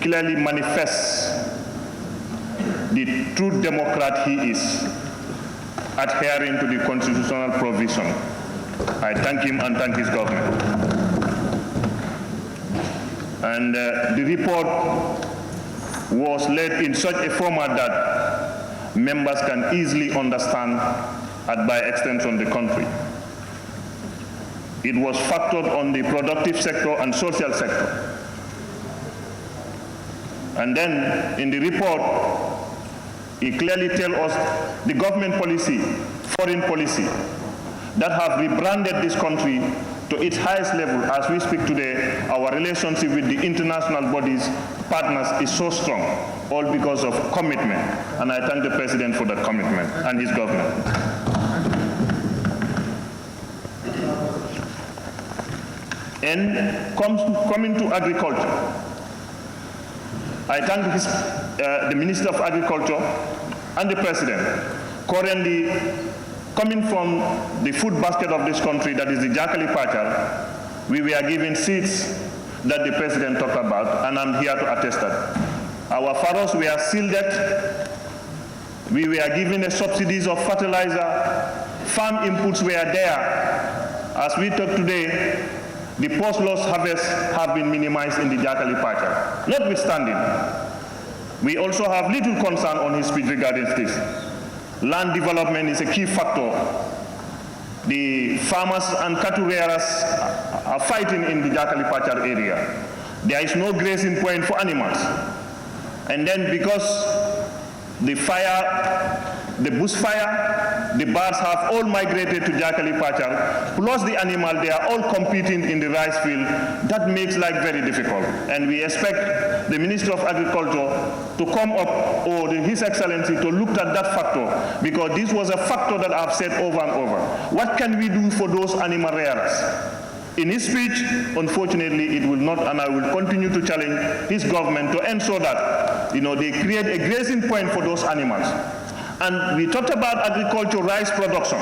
clearly manifests the true democrat he is, adhering to the constitutional provision. I thank him and thank his government. And the report was led in such a format that members can easily understand, and by extension the country. It was factored on the productive sector and social sector. And then in the report, it clearly tells us the government policy, foreign policy, that have rebranded this country to its highest level. As we speak today, our relationship with the international bodies, partners, is so strong, all because of commitment. And I thank the President for that commitment and his government. And coming to agriculture, I thank the Minister of Agriculture and the President. Currently, coming from the food basket of this country, that is the Jakali Pachal, we were given seeds that the President talked about, and I'm here to attest that. Our farrows were shielded. We were given the subsidies of fertilizer. Farm inputs were there. As we talk today, the post-loss harvests have been minimized in the Jakali Pachal. Notwithstanding, we also have little concern on his speech regarding this. Land development is a key factor. The farmers and cattle rearers are fighting in the Jakali Pachal area. There is no grazing point for animals. And then because the fire, the bushfire, the birds have all migrated to Jakali Pachal, plus the animal, they are all competing in the rice field. That makes life very difficult. And we expect the Minister of Agriculture to come up, or His Excellency to look at that factor, because this was a factor that I've said over and over. What can we do for those animal rearers? In his speech, unfortunately, it will not, and I will continue to challenge his government to ensure that, they create a grazing point for those animals. And we talked about agriculture, rice production.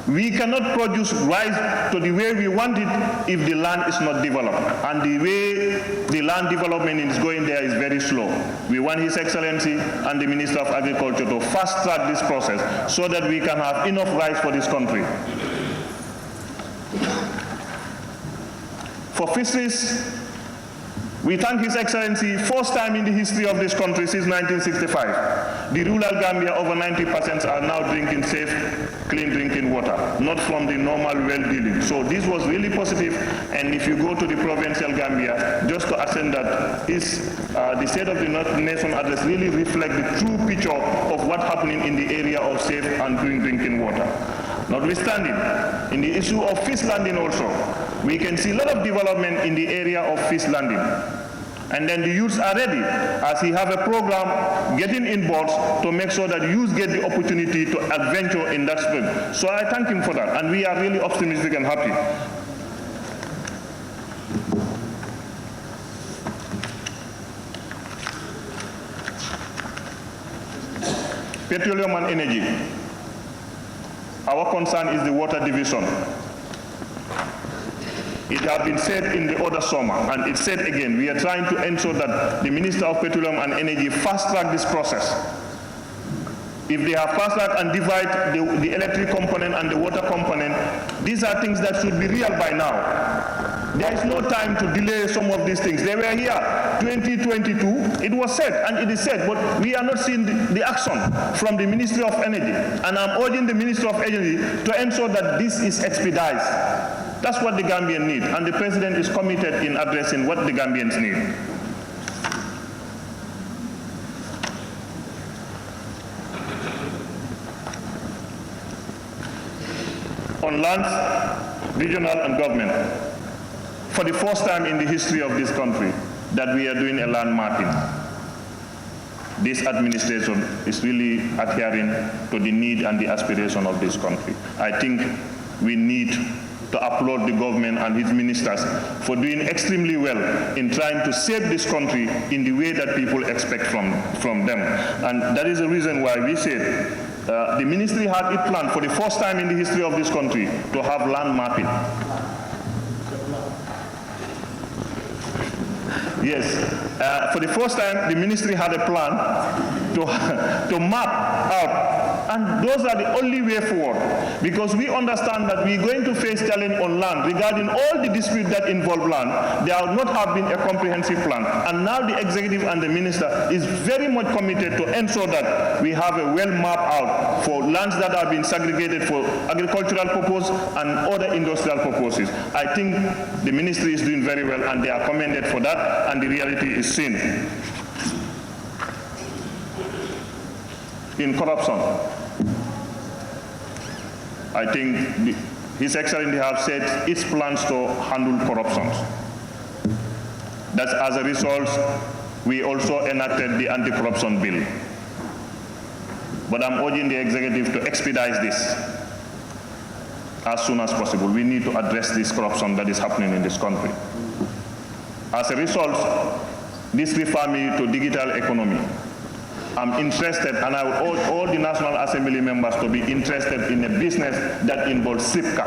We cannot produce rice to the way we want it if the land is not developed. And the way the land development is going there is very slow. We want His Excellency and the Minister of Agriculture to fast track this process so that we can have enough rice for this country. For fisheries, we thank His Excellency, first time in the history of this country since 1965. The rural Gambia, over 90% are now drinking safe, clean drinking water, not from the normal well dealing. So this was really positive, and if you go to the provincial Gambia, just to ascend that, the State of the Nation address really reflects the true picture of what's happening in the area of safe and clean drinking water. Notwithstanding, in the issue of fish landing also, we can see a lot of development in the area of fish landing. And then the youths are ready, as he have a program getting in boards to make sure that youth get the opportunity to adventure in that field. So I thank him for that, and we are really optimistic and happy. Petroleum and energy. Our concern is the water division. It has been said in the other summer, and it's said again, we are trying to ensure that the Minister of Petroleum and Energy fast-track this process. If they have fast-track and divide the electric component and the water component, these are things that should be real by now. There is no time to delay some of these things. They were here, 2022, it was said, and it is said, but we are not seeing the action from the Ministry of Energy. And I'm urging the Ministry of Energy to ensure that this is expedited. That's what the Gambians need, and the President is committed in addressing what the Gambians need. On lands, regional and government, for the first time in the history of this country, that we are doing a land mapping. This administration is really adhering to the need and the aspiration of this country. I think we need to applaud the government and its ministers for doing extremely well in trying to save this country in the way that people expect from them. And that is the reason why we said the ministry had it planned for the first time in the history of this country to have land mapping. Yes. For the first time, the ministry had a plan to map out, and those are the only way forward, because we understand that we're going to face challenge on land regarding all the disputes that involve land. There will not have been a comprehensive plan, and now the executive and the minister is very much committed to ensure that we have a well mapped out for lands that have been segregated for agricultural purpose and other industrial purposes. I think the ministry is doing very well, and they are commended for that, and the reality is seen. In corruption, I think His Excellency has said its plans to handle corruption. That's as a result, we also enacted the anti-corruption bill. But I'm urging the executive to expedite this as soon as possible. We need to address this corruption that is happening in this country. As a result, this refers me to digital economy. I'm interested, and I would urge all the National Assembly members to be interested in a business that involves SIPCA.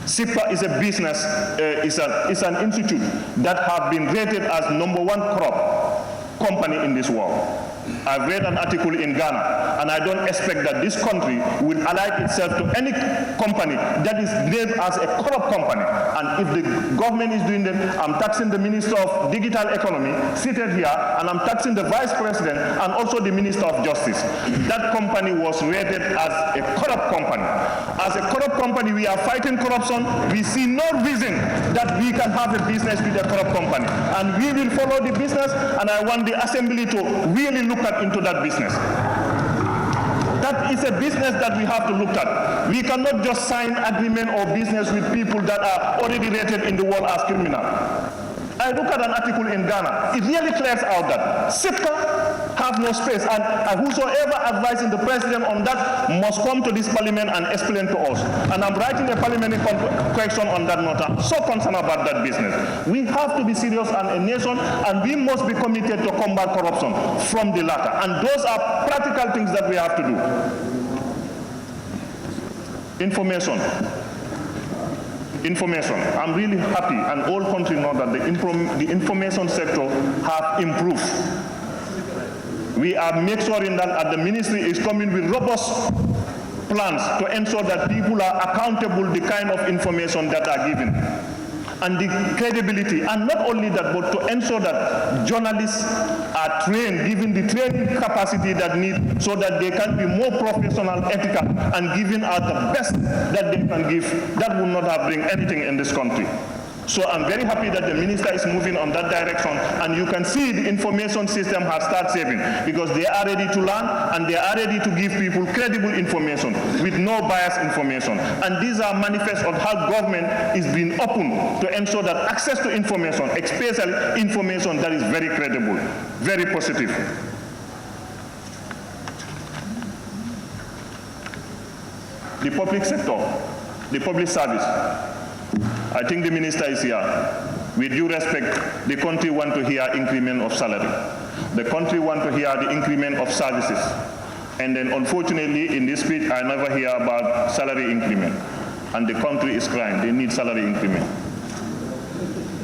SIPCA is a business, it's an institute that has been rated as #1 corrupt company in this world. I've read an article in Ghana, and I don't expect that this country will ally itself to any company that is named as a corrupt company. And if the government is doing that, I'm taxing the Minister of Digital Economy, seated here, and I'm taxing the Vice President and also the Minister of Justice. That company was rated as a corrupt company. As a corrupt company, we are fighting corruption. We see no reason that we can have a business with a corrupt company. And we will follow the business, and I want the Assembly to really look into that business. That is a business that we have to look at. We cannot just sign agreement or business with people that are already rated in the world as criminal. I look at an article in Ghana. It really clears out that SIPCA have no space, and whosoever advising the president on that must come to this parliament and explain to us. And I'm writing a parliamentary question on that matter. I'm so concerned about that business. We have to be serious as a nation, and we must be committed to combat corruption from the latter. And those are practical things that we have to do. Information. I'm really happy, and all country know that the information sector have improved. We are making sure that the ministry is coming with robust plans to ensure that people are accountable the kind of information that are given, and the credibility, and not only that, but to ensure that journalists are trained, given the training capacity that need, so that they can be more professional, ethical, and giving out the best that they can give. That will not have bring anything in this country. So I'm very happy that the minister is moving on that direction, and you can see the information system has started saving, because they are ready to learn, and they are ready to give people credible information with no bias information. And these are manifests of how government is being open to ensure that access to information, especially information that is very credible, very positive. The public sector, the public service. I think the minister is here. With due respect, the country want to hear increment of salary. The country want to hear the increment of services. And then unfortunately, in this speech, I never hear about salary increment. And the country is crying. They need salary increment.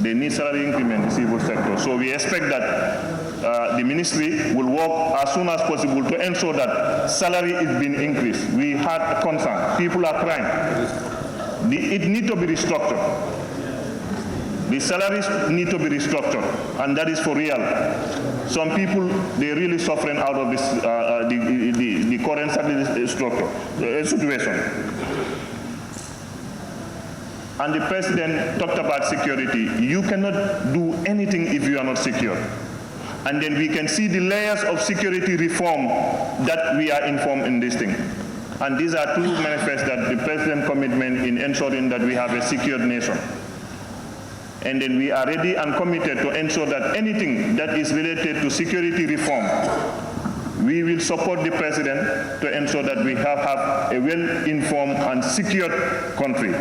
They need salary increment in the civil sector. So we expect that the ministry will work as soon as possible to ensure that salary is being increased. We had a concern. People are crying. It needs to be restructured. The salaries need to be restructured, and that is for real. Some people, they're really suffering out of this, the current salary situation. And the president talked about security. You cannot do anything if you are not secure. And then we can see the layers of security reform that we are informed in this thing. And these are two manifests that the president's commitment in ensuring that we have a secured nation. And then we are ready and committed to ensure that anything that is related to security reform, we will support the president to ensure that we have a well-informed and secured country.